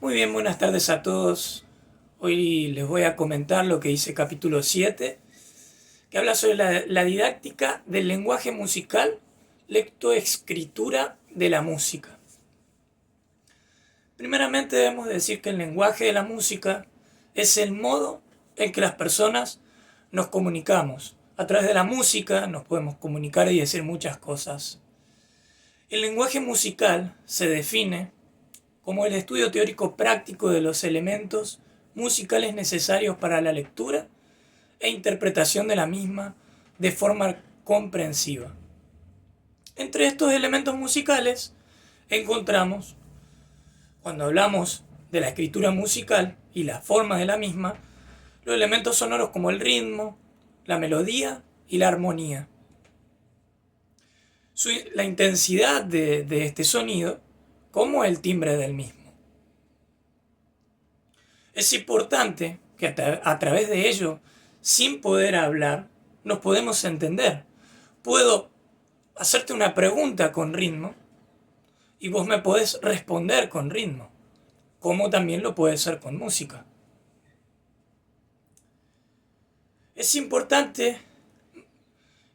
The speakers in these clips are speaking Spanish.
Muy bien, buenas tardes a todos. Hoy les voy a comentar lo que dice capítulo 7, que habla sobre la didáctica del lenguaje musical, lectoescritura de la música. Primeramente debemos decir que el lenguaje de la música es el modo en que las personas nos comunicamos. A través de la música nos podemos comunicar y decir muchas cosas. El lenguaje musical se define como el estudio teórico práctico de los elementos musicales necesarios para la lectura e interpretación de la misma de forma comprensiva. Entre estos elementos musicales encontramos, cuando hablamos de la escritura musical y la forma de la misma, los elementos sonoros como el ritmo, la melodía y la armonía. La intensidad de este sonido como el timbre del mismo. Es importante que a través de ello, sin poder hablar, nos podemos entender. Puedo hacerte una pregunta con ritmo y vos me podés responder con ritmo, como también lo puede ser con música. Es importante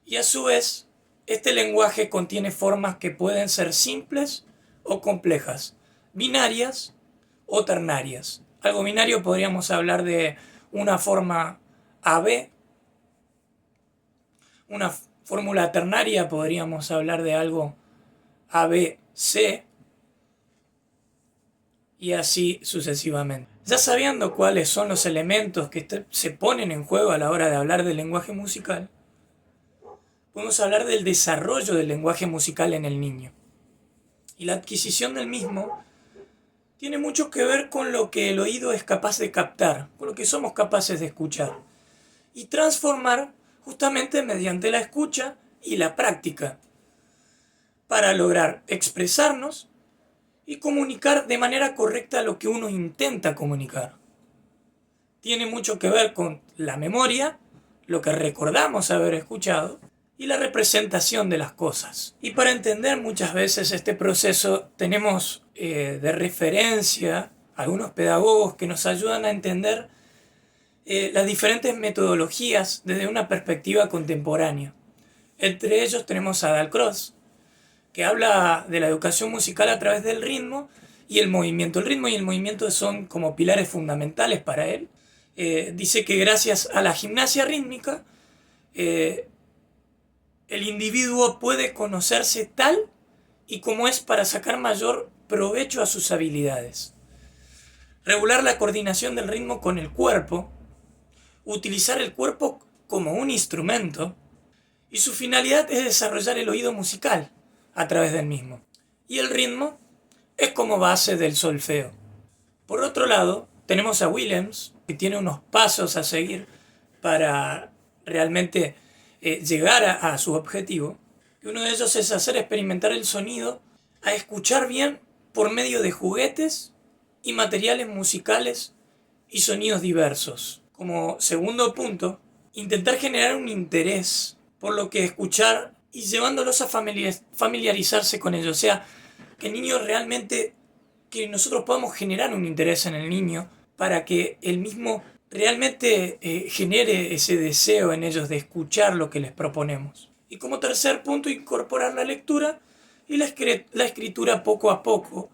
y a su vez este lenguaje contiene formas que pueden ser simples o complejas, binarias o ternarias. Algo binario podríamos hablar de una forma AB, una fórmula ternaria podríamos hablar de algo ABC y así sucesivamente. Ya sabiendo cuáles son los elementos que se ponen en juego a la hora de hablar del lenguaje musical, podemos hablar del desarrollo del lenguaje musical en el niño. Y la adquisición del mismo tiene mucho que ver con lo que el oído es capaz de captar, con lo que somos capaces de escuchar y transformar justamente mediante la escucha y la práctica para lograr expresarnos y comunicar de manera correcta lo que uno intenta comunicar. Tiene mucho que ver con la memoria, lo que recordamos haber escuchado, y la representación de las cosas. Y para entender muchas veces este proceso tenemos de referencia algunos pedagogos que nos ayudan a entender las diferentes metodologías desde una perspectiva contemporánea. Entre ellos tenemos a Dalcroze, que habla de la educación musical a través del ritmo y el movimiento. El ritmo y el movimiento son como pilares fundamentales para él. Dice que gracias a la gimnasia rítmica, el individuo puede conocerse tal y como es para sacar mayor provecho a sus habilidades. Regular la coordinación del ritmo con el cuerpo, utilizar el cuerpo como un instrumento, y su finalidad es desarrollar el oído musical a través del mismo. Y el ritmo es como base del solfeo. Por otro lado, tenemos a Willems, que tiene unos pasos a seguir para realmente llegar a su objetivo. Y uno de ellos es hacer experimentar el sonido a escuchar bien por medio de juguetes y materiales musicales y sonidos diversos. Como segundo punto, intentar generar un interés por lo que escuchar y llevándolos a familiarizarse con ello. O sea, que el niño realmente, que nosotros podamos generar un interés en el niño para que el mismo realmente genere ese deseo en ellos de escuchar lo que les proponemos. Y como tercer punto, incorporar la lectura y la escritura poco a poco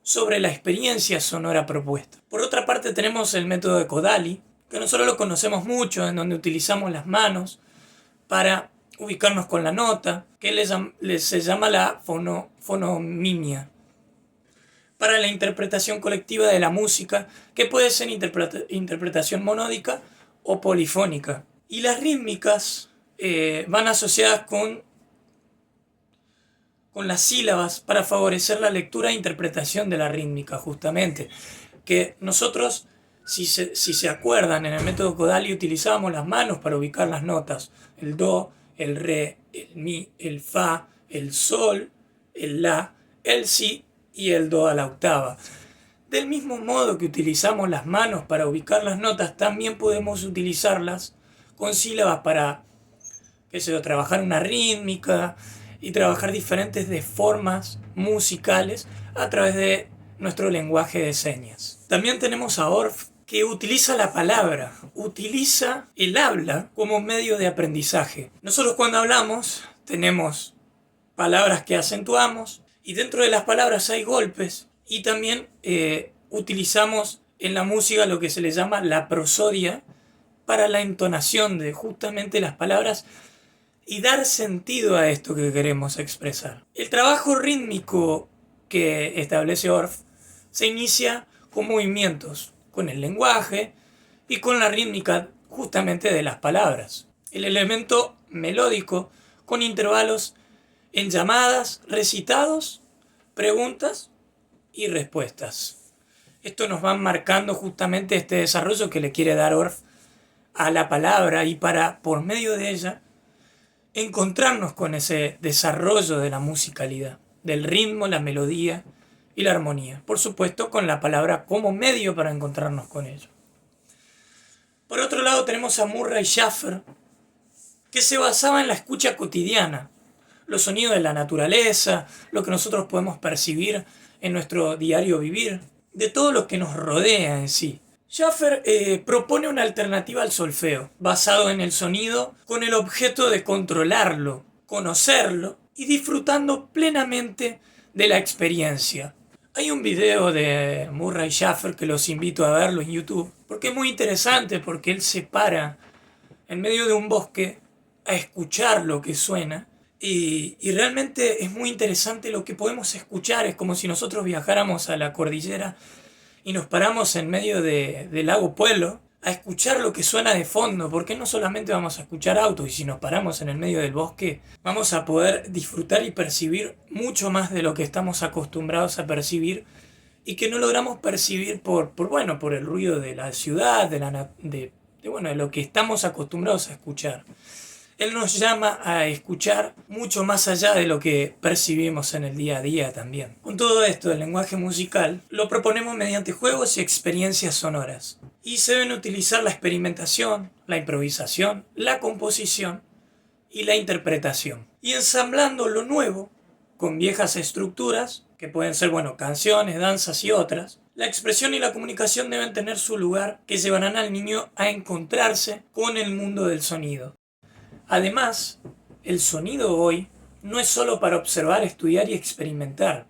sobre la experiencia sonora propuesta. Por otra parte tenemos el método de Kodály, que nosotros lo conocemos mucho, en donde utilizamos las manos para ubicarnos con la nota, que se llama la fonomimia, para la interpretación colectiva de la música, que puede ser interpretación monódica o polifónica. Y las rítmicas van asociadas con las sílabas para favorecer la lectura e interpretación de la rítmica, justamente. Que nosotros, si se acuerdan, en el método Kodály utilizábamos las manos para ubicar las notas. El do, el re, el mi, el fa, el sol, el la, el si y el do a la octava. Del mismo modo que utilizamos las manos para ubicar las notas, también podemos utilizarlas con sílabas para, trabajar una rítmica y trabajar diferentes de formas musicales a través de nuestro lenguaje de señas. También tenemos a Orff, que utiliza la palabra, utiliza el habla como medio de aprendizaje. Nosotros cuando hablamos tenemos palabras que acentuamos y dentro de las palabras hay golpes y también utilizamos en la música lo que se le llama la prosodia para la entonación de justamente las palabras y dar sentido a esto que queremos expresar. El trabajo rítmico que establece Orff se inicia con movimientos, con el lenguaje y con la rítmica justamente de las palabras. El elemento melódico con intervalos en llamadas, recitados, preguntas y respuestas. Esto nos va marcando justamente este desarrollo que le quiere dar Orff a la palabra y para, por medio de ella, encontrarnos con ese desarrollo de la musicalidad, del ritmo, la melodía y la armonía. Por supuesto, con la palabra como medio para encontrarnos con ello. Por otro lado, tenemos a Murray Schafer, que se basaba en la escucha cotidiana, los sonidos de la naturaleza, lo que nosotros podemos percibir en nuestro diario vivir, de todo lo que nos rodea en sí. Schafer propone una alternativa al solfeo, basado en el sonido con el objeto de controlarlo, conocerlo y disfrutando plenamente de la experiencia. Hay un video de Murray Schafer que los invito a verlo en YouTube, porque es muy interesante, porque él se para en medio de un bosque a escuchar lo que suena y realmente es muy interesante lo que podemos escuchar. Es como si nosotros viajáramos a la cordillera y nos paramos en medio del lago Puelo a escuchar lo que suena de fondo, porque no solamente vamos a escuchar autos, y si nos paramos en el medio del bosque vamos a poder disfrutar y percibir mucho más de lo que estamos acostumbrados a percibir y que no logramos percibir por el ruido de la ciudad, de lo que estamos acostumbrados a escuchar. Él nos llama a escuchar mucho más allá de lo que percibimos en el día a día también. Con todo esto, el lenguaje musical lo proponemos mediante juegos y experiencias sonoras. Y se deben utilizar la experimentación, la improvisación, la composición y la interpretación. Y ensamblando lo nuevo con viejas estructuras, que pueden ser, canciones, danzas y otras, la expresión y la comunicación deben tener su lugar, que llevarán al niño a encontrarse con el mundo del sonido. Además, el sonido hoy no es solo para observar, estudiar y experimentar,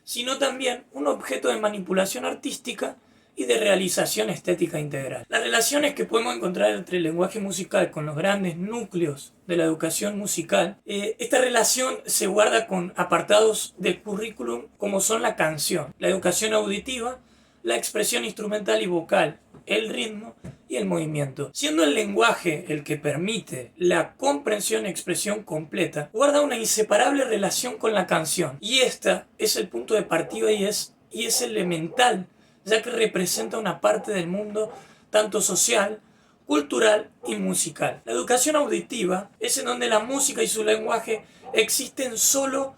sino también un objeto de manipulación artística y de realización estética integral. Las relaciones que podemos encontrar entre el lenguaje musical con los grandes núcleos de la educación musical, esta relación se guarda con apartados del currículum como son la canción, la educación auditiva, la expresión instrumental y vocal, el ritmo y el movimiento. Siendo el lenguaje el que permite la comprensión y expresión completa, guarda una inseparable relación con la canción. Y esta es el punto de partida y es elemental, ya que representa una parte del mundo tanto social, cultural y musical. La educación auditiva es en donde la música y su lenguaje existen solo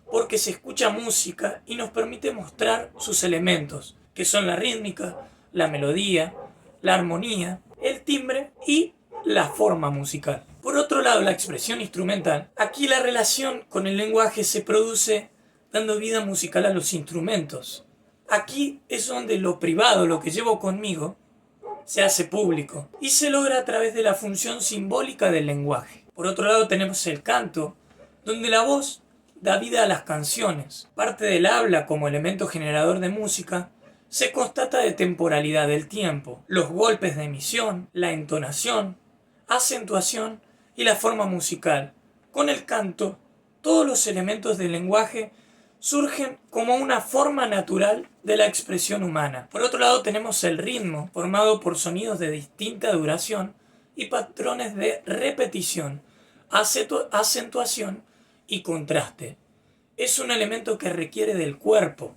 porque se escucha música y nos permite mostrar sus elementos, que son la rítmica, la melodía, la armonía, el timbre y la forma musical. Por otro lado, la expresión instrumental. Aquí la relación con el lenguaje se produce dando vida musical a los instrumentos. Aquí es donde lo privado, lo que llevo conmigo, se hace público y se logra a través de la función simbólica del lenguaje. Por otro lado tenemos el canto, donde la voz da vida a las canciones. Parte del habla como elemento generador de música se constata de temporalidad del tiempo, los golpes de emisión, la entonación, acentuación y la forma musical. Con el canto, todos los elementos del lenguaje surgen como una forma natural de la expresión humana. Por otro lado tenemos el ritmo, formado por sonidos de distinta duración y patrones de repetición, acentuación y contraste. Es un elemento que requiere del cuerpo.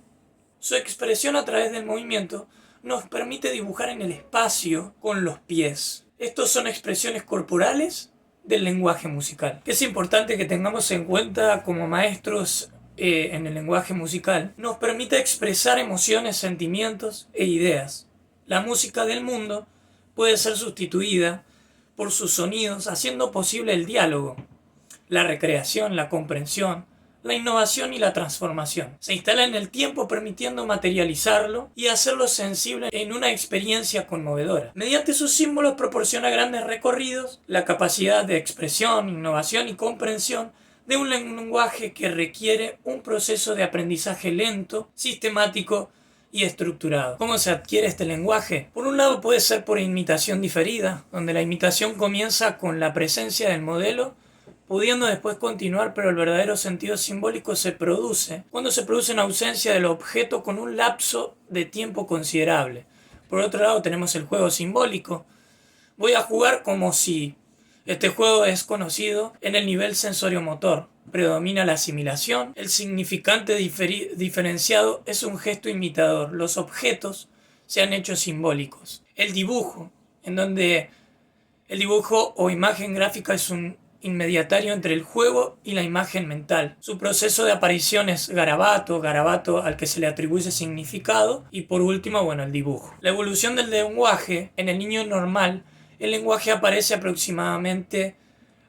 Su expresión a través del movimiento nos permite dibujar en el espacio con los pies. Estos son expresiones corporales del lenguaje musical. Es importante que tengamos en cuenta como maestros en el lenguaje musical. Nos permite expresar emociones, sentimientos e ideas. La música del mundo puede ser sustituida por sus sonidos, haciendo posible el diálogo, la recreación, la comprensión, la innovación y la transformación. Se instala en el tiempo permitiendo materializarlo y hacerlo sensible en una experiencia conmovedora. Mediante sus símbolos proporciona grandes recorridos, la capacidad de expresión, innovación y comprensión de un lenguaje que requiere un proceso de aprendizaje lento, sistemático y estructurado. ¿Cómo se adquiere este lenguaje? Por un lado puede ser por imitación diferida, donde la imitación comienza con la presencia del modelo, pudiendo después continuar, pero el verdadero sentido simbólico se produce cuando se produce en ausencia del objeto con un lapso de tiempo considerable. Por otro lado tenemos el juego simbólico. Voy a jugar como si. Este juego es conocido en el nivel sensorio-motor. Predomina la asimilación. El significante diferenciado es un gesto imitador. Los objetos se han hecho simbólicos. El dibujo, en donde el dibujo o imagen gráfica es un inmediatario entre el juego y la imagen mental. Su proceso de aparición es garabato al que se le atribuye significado, y por último, el dibujo. La evolución del lenguaje. En el niño normal, el lenguaje aparece aproximadamente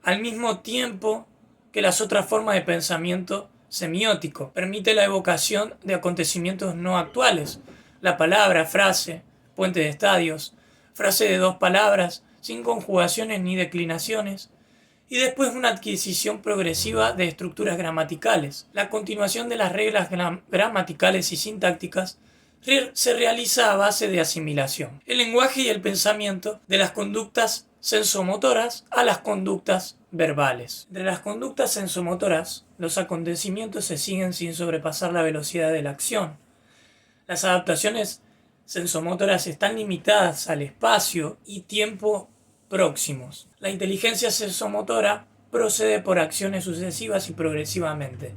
al mismo tiempo que las otras formas de pensamiento semiótico. Permite la evocación de acontecimientos no actuales. La palabra, frase, puente de estadios, frase de dos palabras, sin conjugaciones ni declinaciones, y después una adquisición progresiva de estructuras gramaticales. La continuación de las reglas gramaticales y sintácticas se realiza a base de asimilación. El lenguaje y el pensamiento de las conductas sensomotoras a las conductas verbales. Entre las conductas sensomotoras, los acontecimientos se siguen sin sobrepasar la velocidad de la acción. Las adaptaciones sensomotoras están limitadas al espacio y tiempo próximos. La inteligencia sensomotora procede por acciones sucesivas y progresivamente.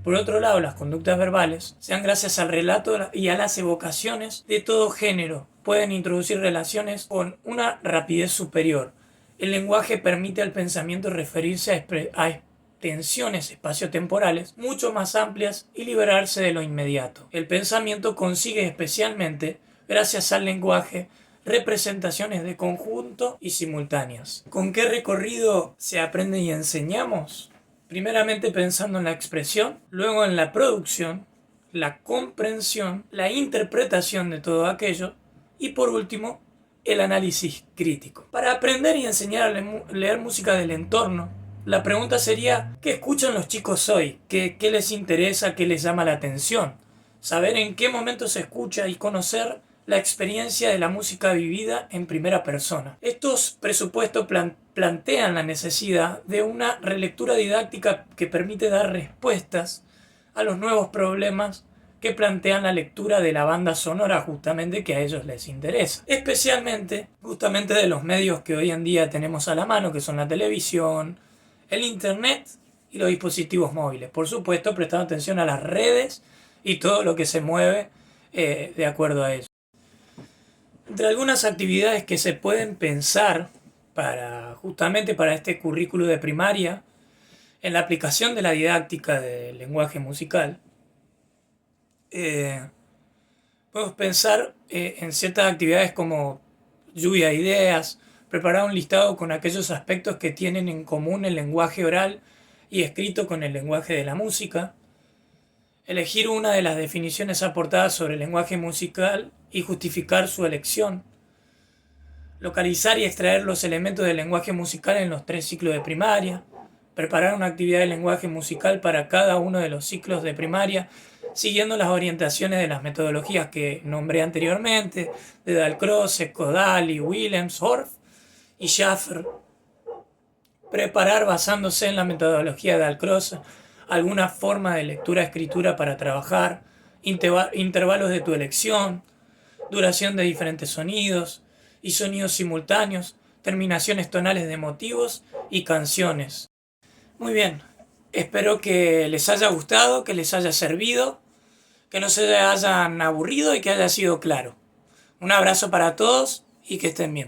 Por otro lado, las conductas verbales, sean gracias al relato y a las evocaciones de todo género, pueden introducir relaciones con una rapidez superior. El lenguaje permite al pensamiento referirse a extensiones espaciotemporales mucho más amplias y liberarse de lo inmediato. El pensamiento consigue especialmente, gracias al lenguaje, representaciones de conjunto y simultáneas. ¿Con qué recorrido se aprende y enseñamos? Primeramente pensando en la expresión, luego en la producción, la comprensión, la interpretación de todo aquello y por último el análisis crítico. Para aprender y enseñar a leer música del entorno, la pregunta sería: ¿qué escuchan los chicos hoy? ¿Qué les interesa? ¿Qué les llama la atención? Saber en qué momento se escucha y conocer la experiencia de la música vivida en primera persona. Estos presupuestos plantean la necesidad de una relectura didáctica que permite dar respuestas a los nuevos problemas que plantean la lectura de la banda sonora, justamente que a ellos les interesa. Especialmente, justamente de los medios que hoy en día tenemos a la mano, que son la televisión, el internet y los dispositivos móviles. Por supuesto, prestando atención a las redes y todo lo que se mueve de acuerdo a ello. Entre algunas actividades que se pueden pensar justamente para este currículo de primaria, en la aplicación de la didáctica del lenguaje musical, podemos pensar en ciertas actividades como lluvia de ideas, preparar un listado con aquellos aspectos que tienen en común el lenguaje oral y escrito con el lenguaje de la música, elegir una de las definiciones aportadas sobre el lenguaje musical y justificar su elección, localizar y extraer los elementos del lenguaje musical en los 3 ciclos de primaria, preparar una actividad de lenguaje musical para cada uno de los ciclos de primaria, siguiendo las orientaciones de las metodologías que nombré anteriormente, de Dalcroze, Kodali, Willems, Horth y Schaffer. Preparar, basándose en la metodología de Dalcroze, alguna forma de lectura-escritura para trabajar, intervalos de tu elección, duración de diferentes sonidos y sonidos simultáneos, terminaciones tonales de motivos y canciones. Muy bien, espero que les haya gustado, que les haya servido, que no se hayan aburrido y que haya sido claro. Un abrazo para todos y que estén bien.